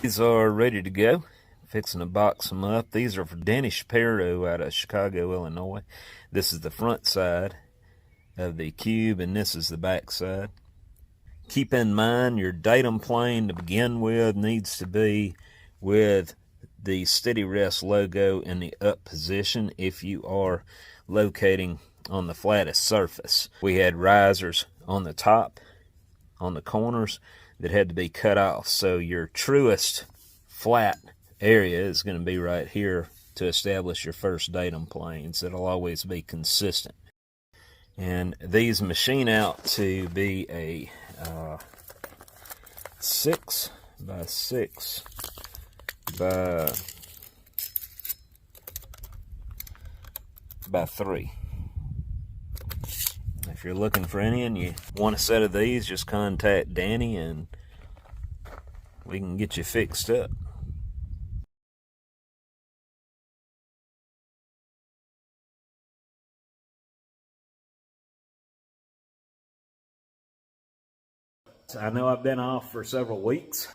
These are ready to go. Fixing to box them up. These are for Danny Shapiro out of Chicago, Illinois. This is the front side of the cube, and this is the back side. Keep in mind your datum plane to begin with needs to be with the Steady Rest logo in the up position if you are locating on the flattest surface. We had risers on the top, on the corners, that had to be cut off. So your truest flat area is going to be right here to establish your first datum planes. It'll always be consistent. And these machine out to be a 6 by 6 by 3. If you're looking for any and you want a set of these, just contact Danny and we can get you fixed up. I know I've been off for several weeks.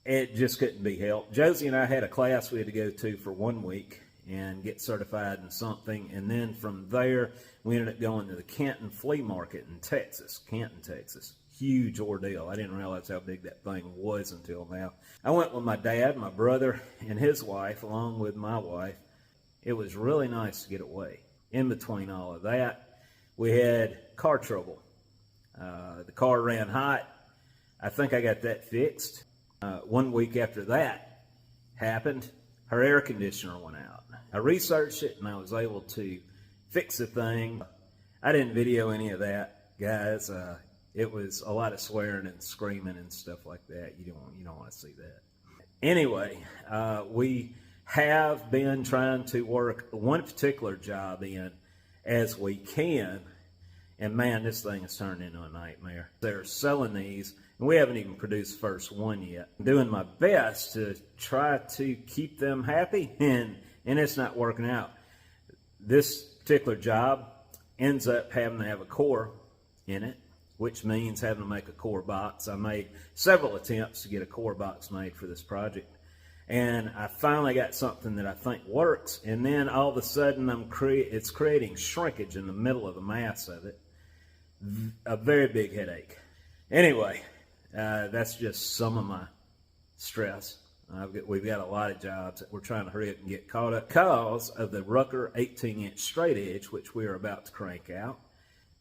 It just couldn't be helped. Josie and I had a class we had to go to for 1 week and get certified in something, and then from there we ended up going to the Canton Flea Market in Texas, Canton, Texas. Huge ordeal. I didn't realize how big that thing was until now. I went with my dad, my brother, and his wife, along with my wife. It was really nice to get away. In between all of that, we had car trouble. The car ran hot. I think I got that fixed. 1 week after that happened, her air conditioner went out. I researched it and I was able to fix the thing. I didn't video any of that, guys. It was a lot of swearing and screaming and stuff like that. You don't want to see that. Anyway, we have been trying to work one particular job in as we can, and man, this thing has turned into a nightmare. They're selling these, and we haven't even produced the first one yet. I'm doing my best to try to keep them happy, and it's not working out. This particular job ends up having to have a core in it, which means having to make a core box. I made several attempts to get a core box made for this project, and I finally got something that I think works, and then all of a sudden it's creating shrinkage in the middle of the mass of it. A very big headache. Anyway, that's just some of my stress. We've got a lot of jobs that we're trying to hurry up and get caught up because of the Rucker 18-inch straight edge, which we are about to crank out.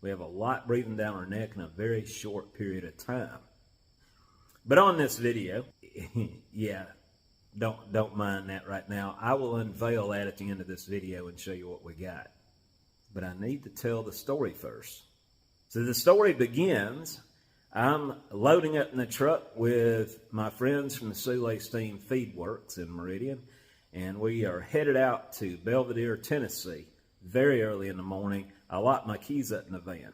We have a lot breathing down our neck in a very short period of time. But on this video, yeah, don't mind that right now. I will unveil that at the end of this video and show you what we got. But I need to tell the story first. So the story begins, I'm loading up in the truck with my friends from the Soule Steam Feed Works in Meridian, and we are headed out to Belvedere, Tennessee, very early in the morning. I locked my keys up in the van.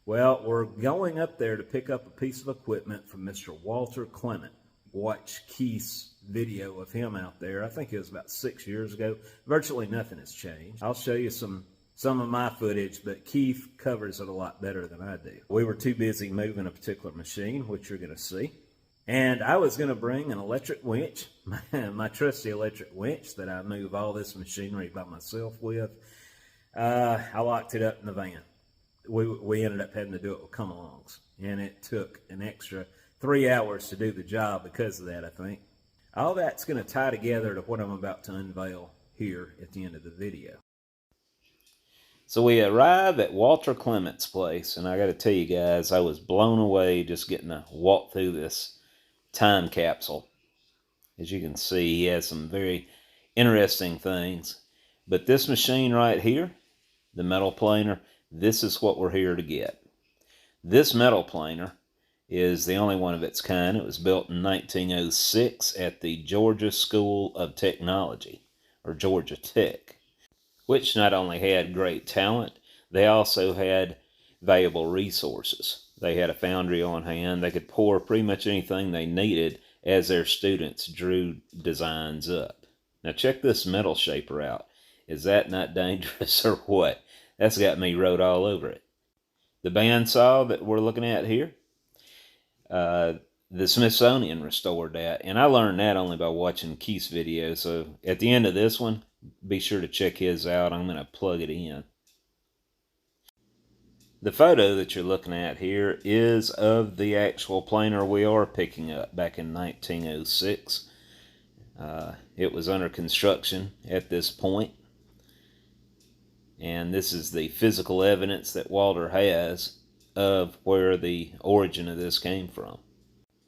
Well, we're going up there to pick up a piece of equipment from Mr. Walter Clement. Watch Keith's video of him out there. I think it was about 6 years ago. Virtually nothing has changed. I'll show you some of my footage, but Keith covers it a lot better than I do. We were too busy moving a particular machine, which you're going to see. And I was going to bring an electric winch, my trusty electric winch that I move all this machinery by myself with. I locked it up in the van. We ended up having to do it with come-alongs, and it took an extra 3 hours to do the job because of that, I think. All that's going to tie together to what I'm about to unveil here at the end of the video. So we arrive at Walter Clement's place, and I got to tell you guys, I was blown away just getting to walk through this time capsule. As you can see, he has some very interesting things. But this machine right here, the metal planer, this is what we're here to get. This metal planer is the only one of its kind. It was built in 1906 at the Georgia School of Technology, or Georgia Tech, which not only had great talent, they also had valuable resources. They had a foundry on hand. They could pour pretty much anything they needed as their students drew designs up. Now check this metal shaper out. Is that not dangerous or what? That's got me wrote all over it. The bandsaw that we're looking at here, The Smithsonian restored that, and I learned that only by watching Keith's video. So at the end of this one, be sure to check his out. I'm going to plug it in. The photo that you're looking at here is of the actual planer we are picking up back in 1906. It was under construction at this point, and this is the physical evidence that Walter has of where the origin of this came from.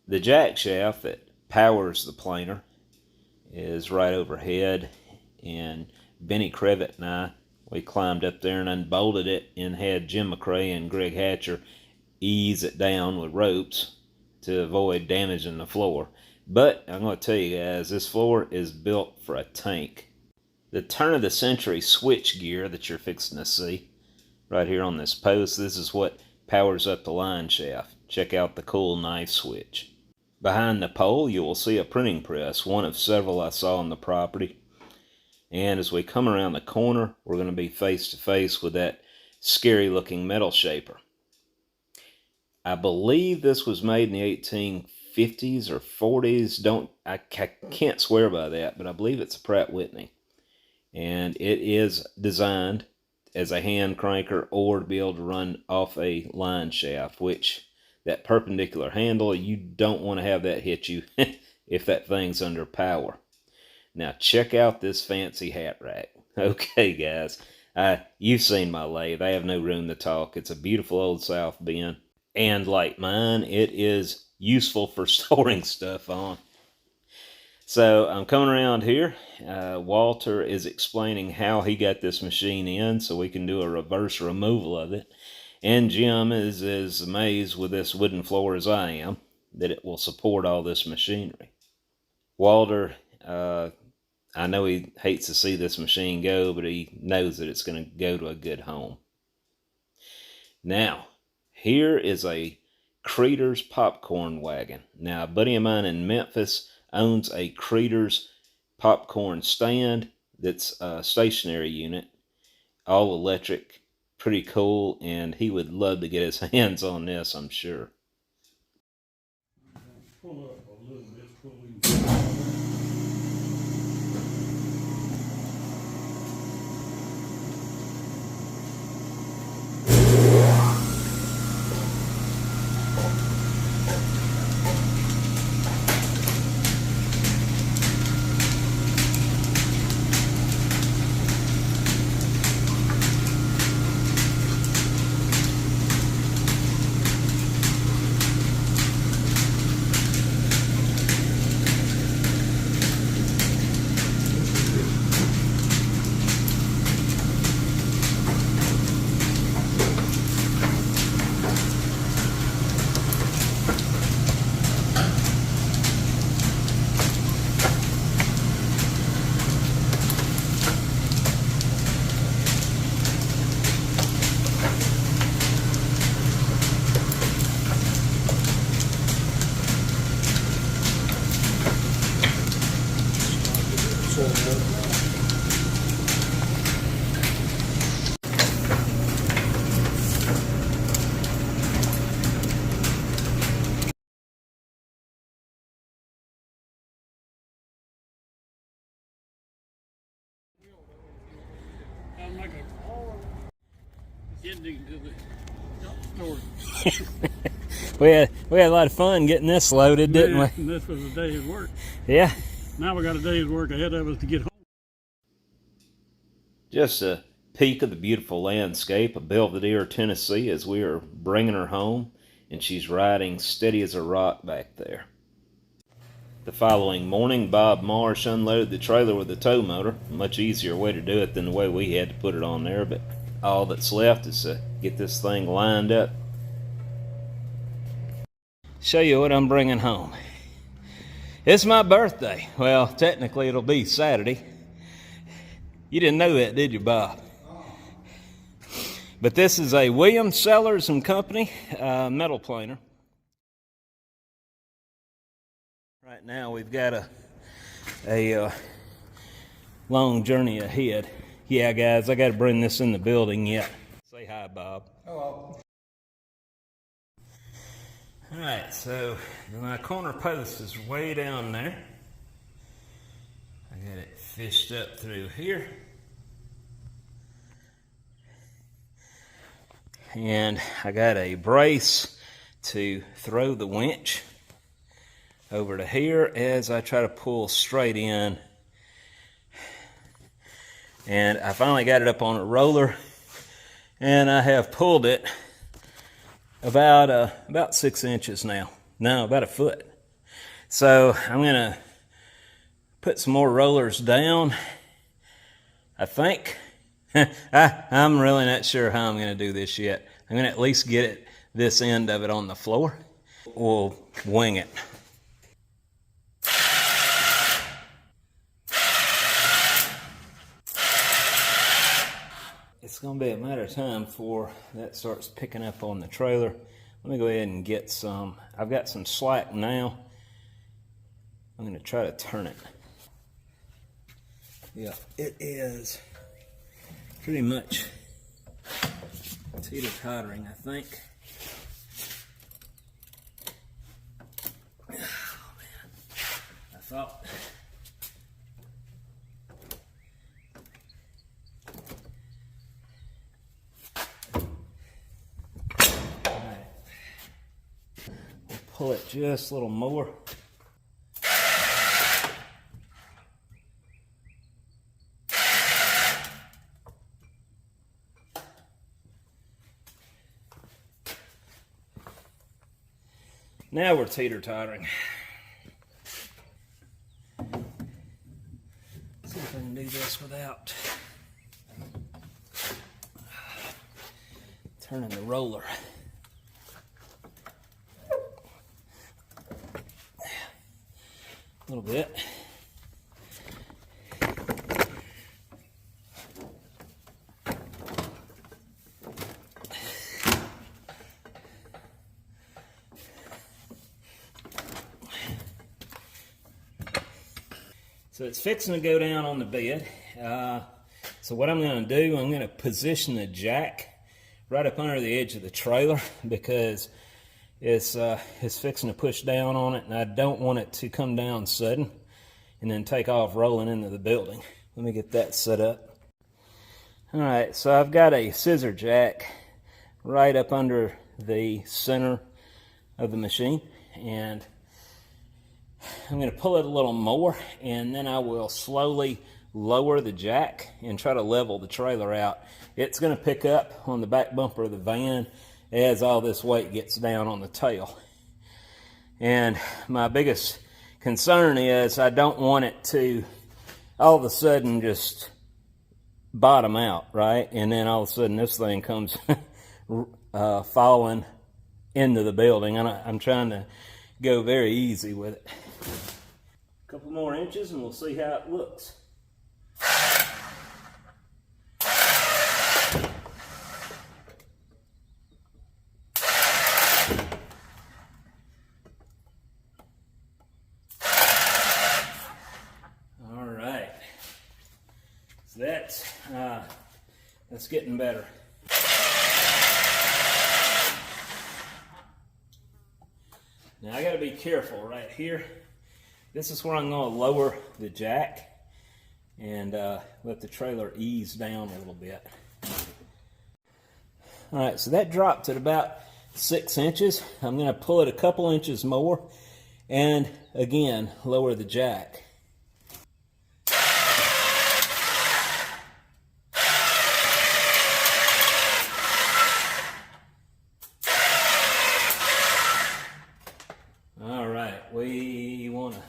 The jack shaft that powers the planer is right overhead, and Benny Crevitt and I, we climbed up there and unbolted it and had Jim McRae and Greg Hatcher ease it down with ropes to avoid damaging the floor. But I'm going to tell you guys, this floor is built for a tank. The turn-of-the-century switch gear that you're fixing to see right here on this post, this is what powers up the line shaft. Check out the cool knife switch. Behind the pole, you will see a printing press, one of several I saw on the property. And as we come around the corner, we're going to be face to face with that scary looking metal shaper. I believe this was made in the 1850s or 40s. I can't swear by that, but I believe it's a Pratt Whitney. And it is designed as a hand cranker or to be able to run off a line shaft, which that perpendicular handle, you don't want to have that hit you if that thing's under power. Now check out this fancy hat rack. Okay guys, you've seen my lathe. I have no room to talk. It's a beautiful old South Bend. And like mine, it is useful for storing stuff on. So I'm coming around here. Walter is explaining how he got this machine in so we can do a reverse removal of it. And Jim is as amazed with this wooden floor as I am that it will support all this machinery. Walter, I know he hates to see this machine go, but he knows that it's going to go to a good home. Now, here is a Creeder's popcorn wagon. Now, a buddy of mine in Memphis owns a Creeder's popcorn stand that's a stationary unit, all electric, pretty cool, and he would love to get his hands on this, I'm sure. Pull up a little bit, pull in. I'm like a ending to the story. we had a lot of fun getting this loaded, didn't we? And this was a day's work. Yeah. Now we got a day's work ahead of us to get home. Just a peek of the beautiful landscape of Belvedere, Tennessee, as we are bringing her home, and she's riding steady as a rock back there. The following morning, Bob Marsh unloaded the trailer with the tow motor. A much easier way to do it than the way we had to put it on there, but all that's left is to get this thing lined up. Show you what I'm bringing home. It's my birthday. Well, technically it'll be Saturday. You didn't know that, did you, Bob? But this is a Williams Sellers and Company metal planer. Right now we've got a long journey ahead. Yeah, guys, I got to bring this in the building yet. Say hi, Bob. Hello. Alright, so my corner post is way down there. I got it fished up through here. And I got a brace to throw the winch over to here as I try to pull straight in. And I finally got it up on a roller, and I have pulled it about 6 inches now. No, about a foot. So I'm gonna put some more rollers down, I think. I'm really not sure how I'm gonna do this yet. I'm gonna at least get this end of it on the floor. We'll wing it. It's going to be a matter of time before that starts picking up on the trailer. Let me go ahead and get some. I've got some slack now. I'm going to try to turn it. Yeah, it is pretty much teeter-tottering, I think. Oh, man. I thought... Pull it just a little more. Now we're teeter-tottering. See if I can do this without turning the roller. A little bit. So it's fixing to go down on the bed. So what I'm going to do, I'm going to position the jack right up under the edge of the trailer because it's fixing to push down on it, and I don't want it to come down sudden and then take off rolling into the building. Let me get that set up. All right, so I've got a scissor jack right up under the center of the machine, and I'm going to pull it a little more, and then I will slowly lower the jack and try to level the trailer out. It's going to pick up on the back bumper of the van as all this weight gets down on the tail. And my biggest concern is I don't want it to all of a sudden just bottom out, right? And then all of a sudden this thing comes falling into the building. And I'm trying to go very easy with it. A couple more inches and we'll see how it looks. That's getting better. Now I got to be careful right here. This is where I'm going to lower the jack and let the trailer ease down a little bit. All right, so that dropped at about 6 inches. I'm going to pull it a couple inches more and again lower the jack. We want to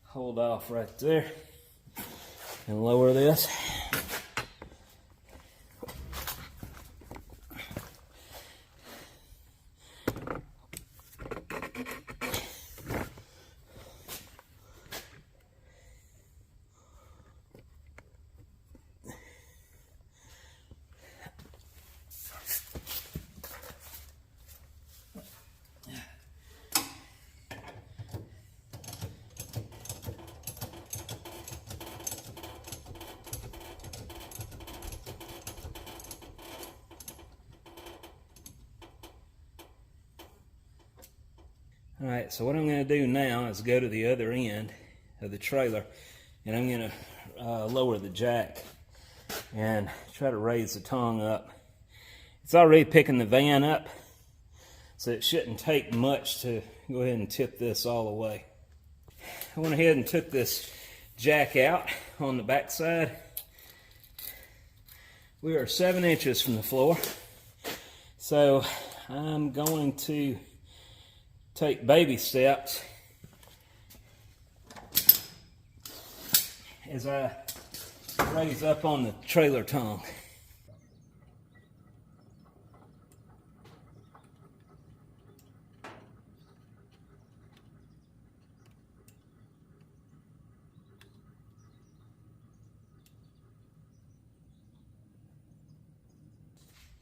hold off right there and lower this. Alright, so what I'm going to do now is go to the other end of the trailer, and I'm going to lower the jack and try to raise the tongue up. It's already picking the van up, so it shouldn't take much to go ahead and tip this all the way. I went ahead and took this jack out on the back side. We are 7 inches from the floor, so I'm going to take baby steps as I raise up on the trailer tongue.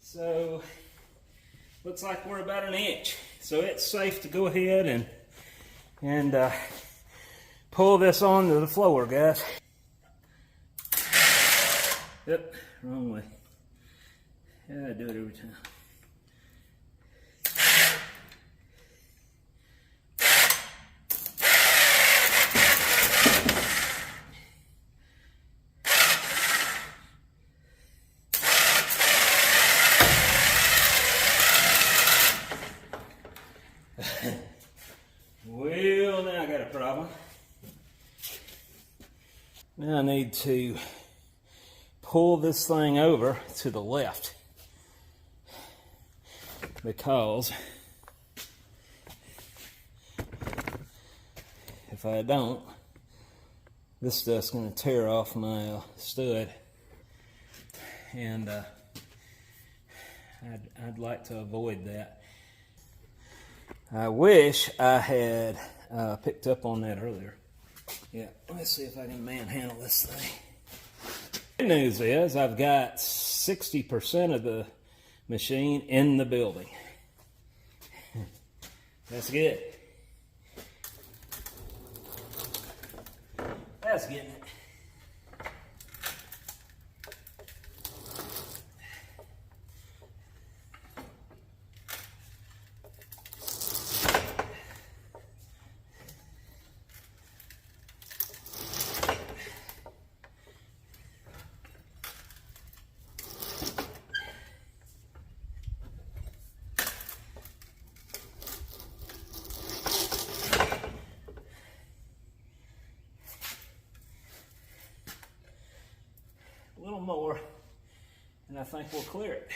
So, looks like we're about an inch. So it's safe to go ahead and pull this onto the floor, guys. Yep, wrong way. Yeah, I do it every time. Well, now I got a problem. Now I need to pull this thing over to the left, because if I don't, this stuff's going to tear off my stud, and I'd like to avoid that. I wish I had picked up on that earlier. Yeah, let's see if I can manhandle this thing. Good news is I've got 60% of the machine in the building. That's good. That's getting it. A little more, and I think we'll clear it.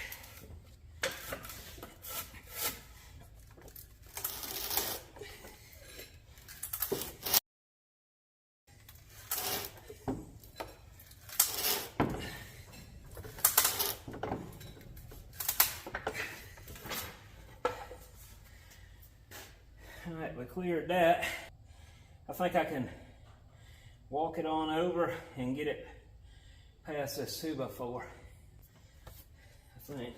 All right, we cleared that. I think I can walk it on over and get it past this 2x4, I think.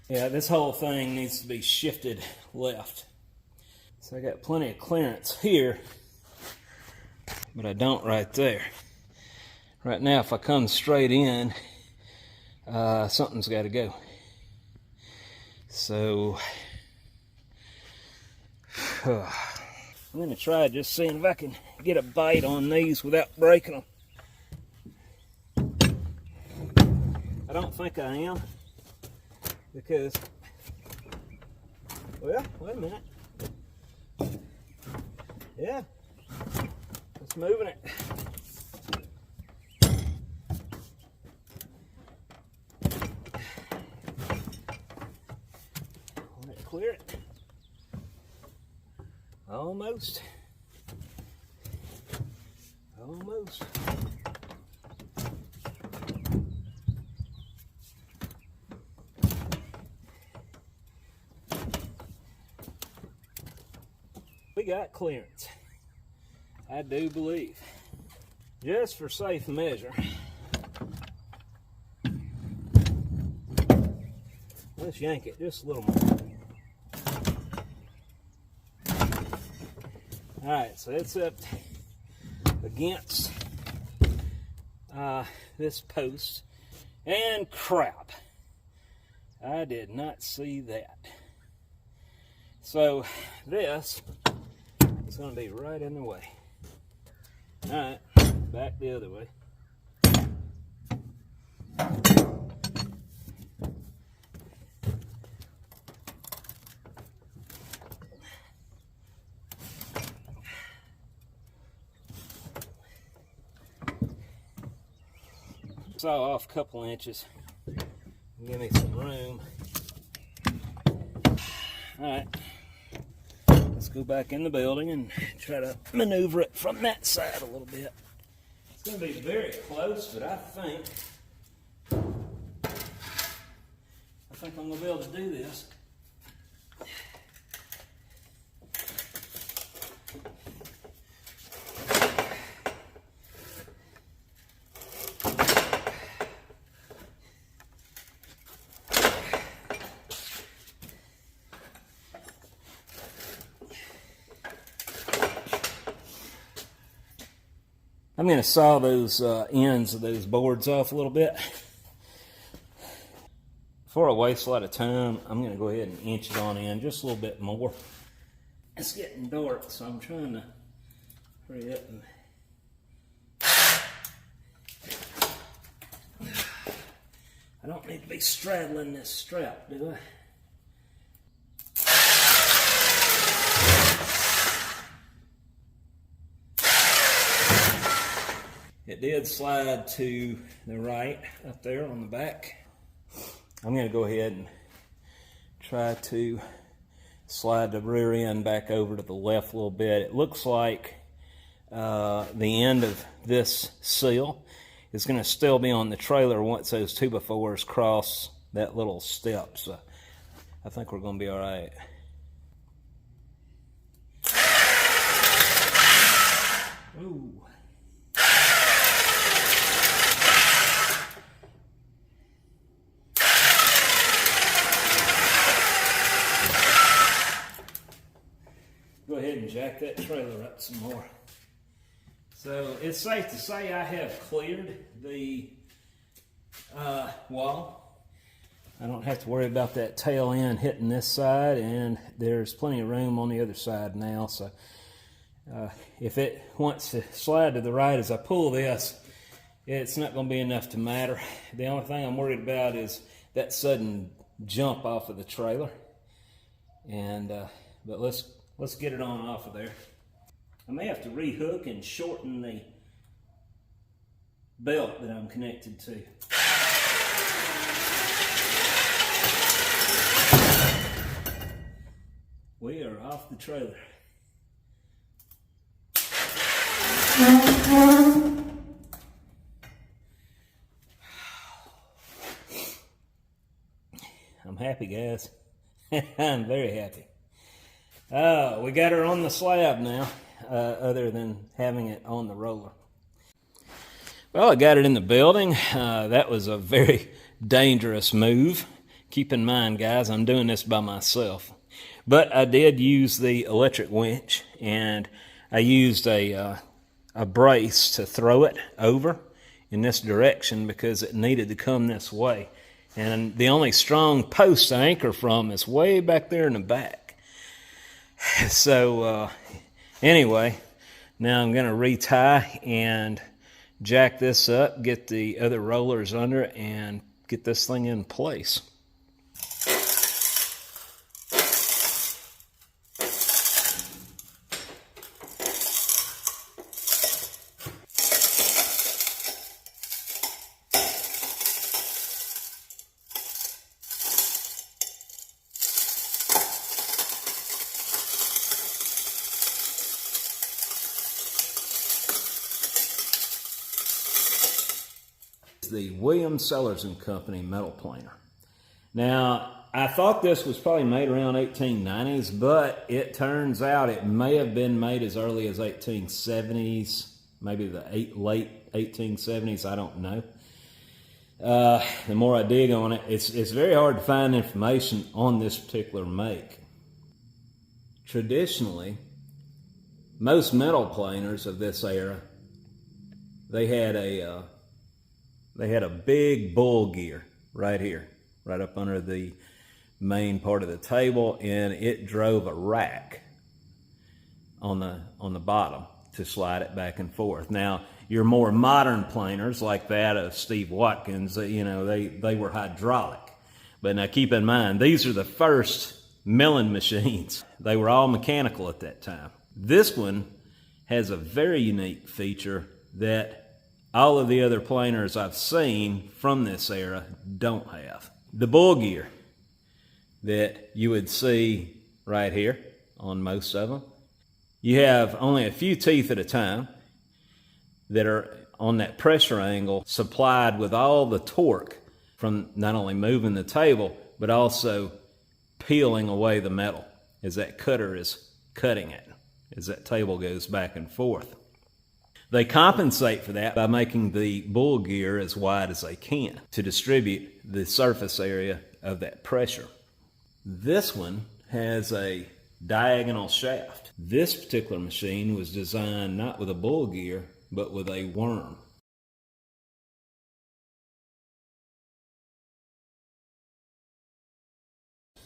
Yeah, this whole thing needs to be shifted left. So I got plenty of clearance here, but I don't right there. Right now, if I come straight in, something's got to go. So, I'm going to try just seeing if I can get a bite on these without breaking them. I don't think I am. Because, well, wait a minute. Yeah, it's moving it. Let it clear it. Almost. Almost. We got clearance. I do believe. Just for safe measure, let's yank it just a little more. Alright, so it's up against this post. And crap, I did not see that. So this is going to be right in the way. Alright, back the other way. Saw off a couple inches. Give me some room. Alright, let's go back in the building and try to maneuver it from that side a little bit. It's going to be very close, but I think I'm going to be able to do this. I'm going to saw those ends of those boards off a little bit. Before I waste a lot of time, I'm going to go ahead and inch it on in just a little bit more. It's getting dark, so I'm trying to hurry up and... I don't need to be straddling this strap, do I? It did slide to the right up there on the back. I'm going to go ahead and try to slide the rear end back over to the left a little bit. It looks like the end of this seal is going to still be on the trailer once those 2x4s cross that little step. So I think we're going to be all right. Ooh. Go ahead and jack that trailer up some more. So it's safe to say I have cleared the wall. I don't have to worry about that tail end hitting this side, and there's plenty of room on the other side now. So if it wants to slide to the right as I pull this, it's not going to be enough to matter. The only thing I'm worried about is that sudden jump off of the trailer. And but let's get it on off of there. I may have to rehook and shorten the belt that I'm connected to. We are off the trailer. I'm happy, guys. I'm very happy. We got her on the slab now, other than having it on the roller. Well, I got it in the building. That was a very dangerous move. Keep in mind, guys, I'm doing this by myself. But I did use the electric winch, and I used a brace to throw it over in this direction because it needed to come this way. And the only strong post to anchor from is way back there in the back. So anyway, now I'm going to retie and jack this up, get the other rollers under it, and get this thing in place. The Williams Sellers and Company metal planer. Now, I thought this was probably made around 1890s, but it turns out it may have been made as early as 1870s, maybe the late 1870s, I don't know. The more I dig on it, it's very hard to find information on this particular make. Traditionally, most metal planers of this era, they had a big bull gear right here, right up under the main part of the table, and it drove a rack on the bottom to slide it back and forth. Now, your more modern planers like that of Steve Watkins, they were hydraulic. But now keep in mind, these are the first milling machines. They were all mechanical at that time. This one has a very unique feature that all of the other planers I've seen from this era don't have. The bull gear that you would see right here on most of them, you have only a few teeth at a time that are on that pressure angle, supplied with all the torque from not only moving the table, but also peeling away the metal as that cutter is cutting it, as that table goes back and forth. They compensate for that by making the bull gear as wide as they can to distribute the surface area of that pressure. This one has a diagonal shaft. This particular machine was designed not with a bull gear, but with a worm.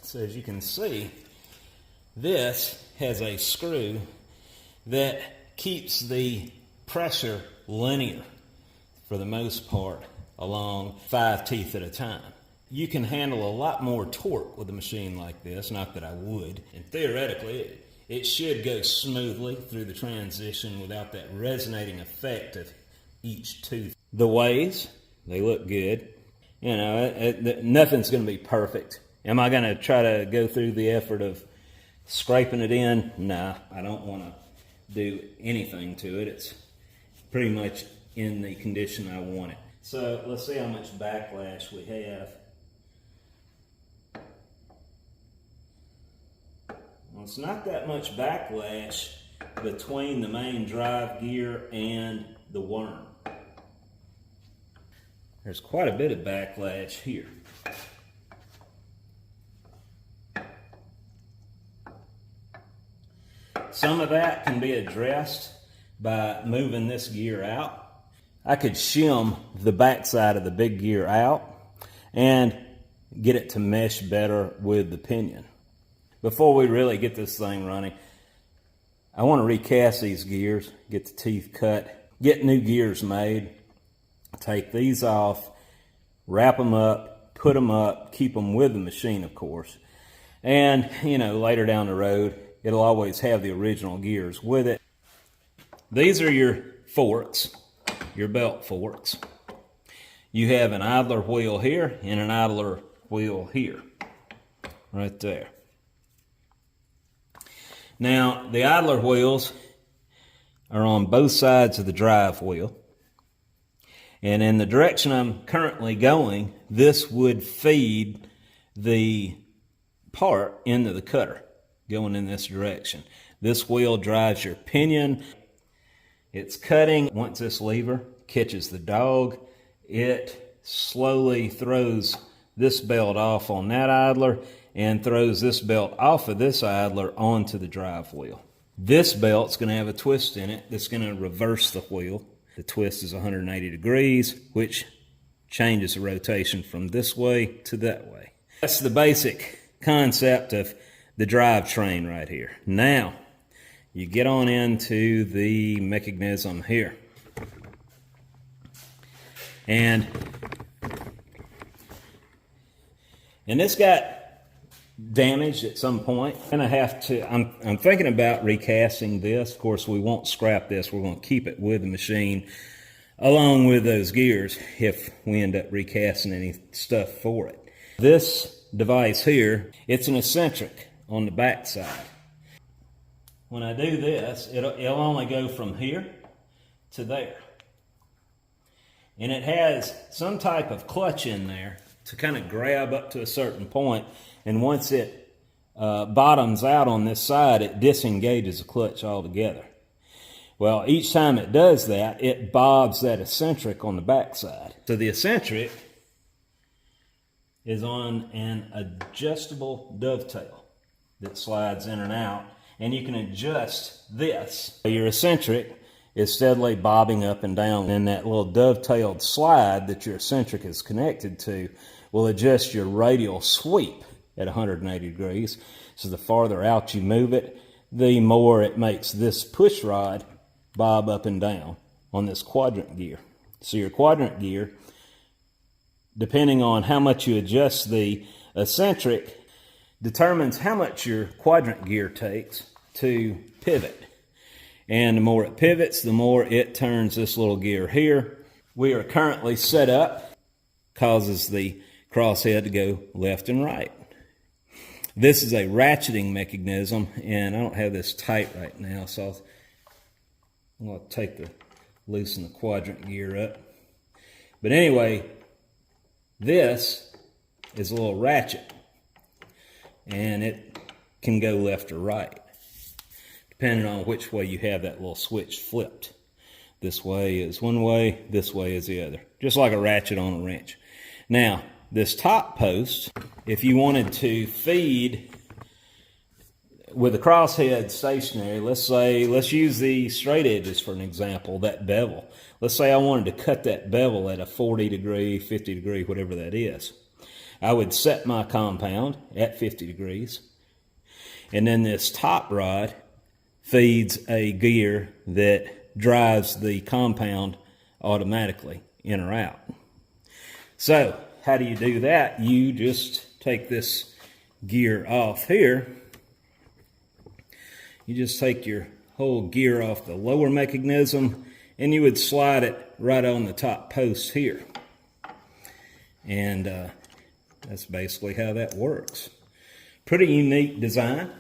So as you can see, this has a screw that keeps the pressure linear for the most part along 5 teeth at a time. You can handle a lot more torque with a machine like this, not that I would, and theoretically it should go smoothly through the transition without that resonating effect of each tooth. The ways, they look good. Nothing's going to be perfect. Am I going to try to go through the effort of scraping it in? Nah, I don't want to do anything to it. It's pretty much in the condition I want it. So let's see how much backlash we have. Well, it's not that much backlash between the main drive gear and the worm. There's quite a bit of backlash here. Some of that can be addressed by moving this gear out. I could shim the backside of the big gear out and get it to mesh better with the pinion. Before we really get this thing running, I want to recast these gears, get the teeth cut, get new gears made, take these off, wrap them up, put them up, keep them with the machine, of course. And, later down the road, it'll always have the original gears with it. These are your forks, your belt forks. You have an idler wheel here and an idler wheel here, right there. Now, the idler wheels are on both sides of the drive wheel. And in the direction I'm currently going, this would feed the part into the cutter, going in this direction. This wheel drives your pinion. It's cutting. Once this lever catches the dog, it slowly throws this belt off on that idler and throws this belt off of this idler onto the drive wheel. This belt's going to have a twist in it that's going to reverse the wheel. The twist is 180 degrees, which changes the rotation from this way to that way. That's the basic concept of the drivetrain right here. Now, you get on into the mechanism here. And this got damaged at some point. I'm thinking about recasting this. Of course, we won't scrap this. We're going to keep it with the machine along with those gears if we end up recasting any stuff for it. This device here, it's an eccentric on the back side. When I do this, it'll only go from here to there. And it has some type of clutch in there to kind of grab up to a certain point, and once it bottoms out on this side, it disengages the clutch altogether. Well, each time it does that, it bobs that eccentric on the backside. So the eccentric is on an adjustable dovetail that slides in and out, and you can adjust this. Your eccentric is steadily bobbing up and down, and that little dovetailed slide that your eccentric is connected to will adjust your radial sweep at 180 degrees. So the farther out you move it, the more it makes this push rod bob up and down on this quadrant gear. So your quadrant gear, depending on how much you adjust the eccentric, determines how much your quadrant gear takes to pivot. And the more it pivots, the more it turns this little gear here. We are currently set up, causes the crosshead to go left and right. This is a ratcheting mechanism, and I don't have this tight right now, so I'm going to loosen the quadrant gear up. But anyway, this is a little ratchet, and it can go left or right, depending on which way you have that little switch flipped. This way is one way, this way is the other, just like a ratchet on a wrench. Now, this top post, if you wanted to feed with the crosshead stationary, let's use the straight edges for an example, that bevel. Let's say I wanted to cut that bevel at a 40 degree, 50 degree, whatever that is. I would set my compound at 50 degrees, and then this top rod feeds a gear that drives the compound automatically in or out. So, how do you do that? You just take this gear off here. You just take your whole gear off the lower mechanism, and you would slide it right on the top post here. And that's basically how that works. Pretty unique design.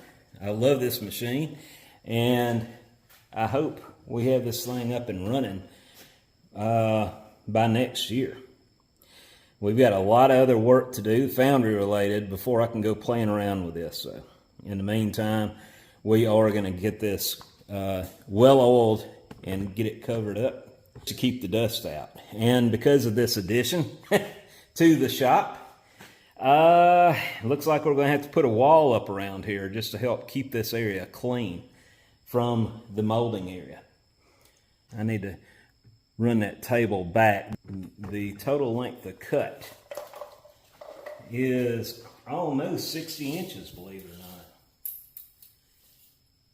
I love this machine, and I hope we have this thing up and running by next year. We've got a lot of other work to do, Foundry related, before I can go playing around with this. So in the meantime, we are going to get this well oiled and get it covered up to keep the dust out. And because of this addition to the shop, looks like we're going to have to put a wall up around here just to help keep this area clean from the molding area. I need to run that table back. The total length of cut is almost 60 inches, believe it or not.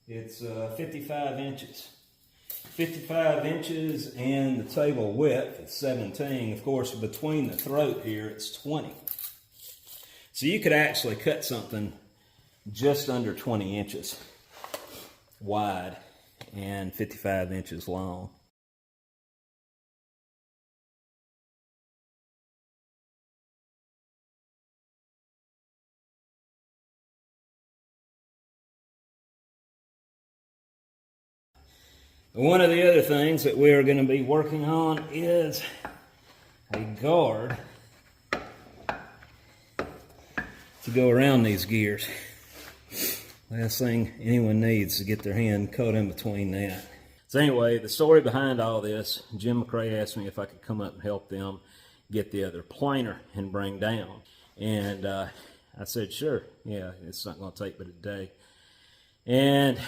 It's 55 inches. 55 inches, and the table width is 17. Of course, between the throat here, it's 20. So you could actually cut something just under 20 inches wide and 55 inches long. One of the other things that we are going to be working on is a guard to go around these gears. Last thing anyone needs is to get their hand caught in between that. So anyway, the story behind all this, Jim McRae asked me if I could come up and help them get the other planer and bring down. And I said, sure, yeah, it's not going to take but a day. And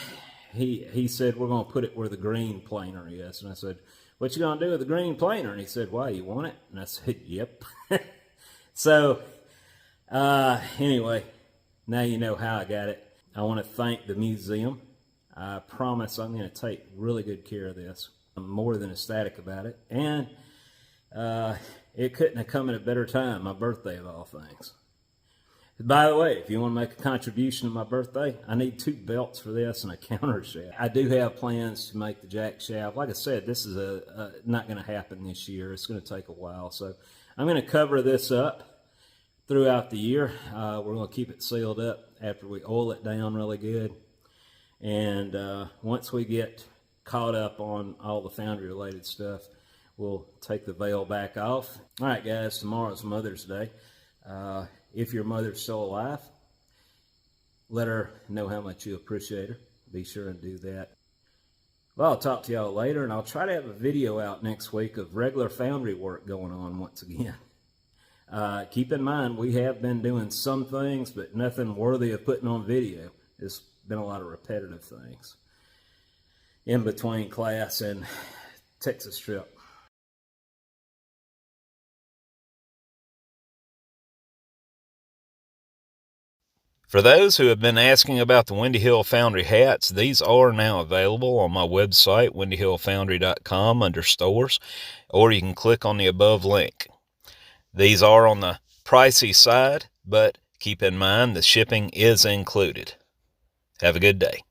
he said, we're going to put it where the green planer is. And I said, what you going to do with the green planer? And he said, why, you want it? And I said, yep. So anyway, now you know how I got it. I want to thank the museum. I promise I'm going to take really good care of this. I'm more than ecstatic about it. And it couldn't have come at a better time, my birthday of all things. By the way, if you want to make a contribution to my birthday, I need 2 belts for this and a counter shaft. I do have plans to make the jack shaft. Like I said, this is not going to happen this year. It's going to take a while. So I'm going to cover this up throughout the year. We're going to keep it sealed up after we oil it down really good. And once we get caught up on all the Foundry related stuff, we'll take the veil back off. All right, guys, tomorrow's Mother's Day. If your mother's still alive, let her know how much you appreciate her. Be sure and do that. Well, I'll talk to y'all later, and I'll try to have a video out next week of regular Foundry work going on once again. Keep in mind, we have been doing some things, but nothing worthy of putting on video. It's been a lot of repetitive things in between class and Texas trip. For those who have been asking about the Windy Hill Foundry hats, these are now available on my website, windyhillfoundry.com, under stores, or you can click on the above link. These are on the pricey side, but keep in mind the shipping is included. Have a good day.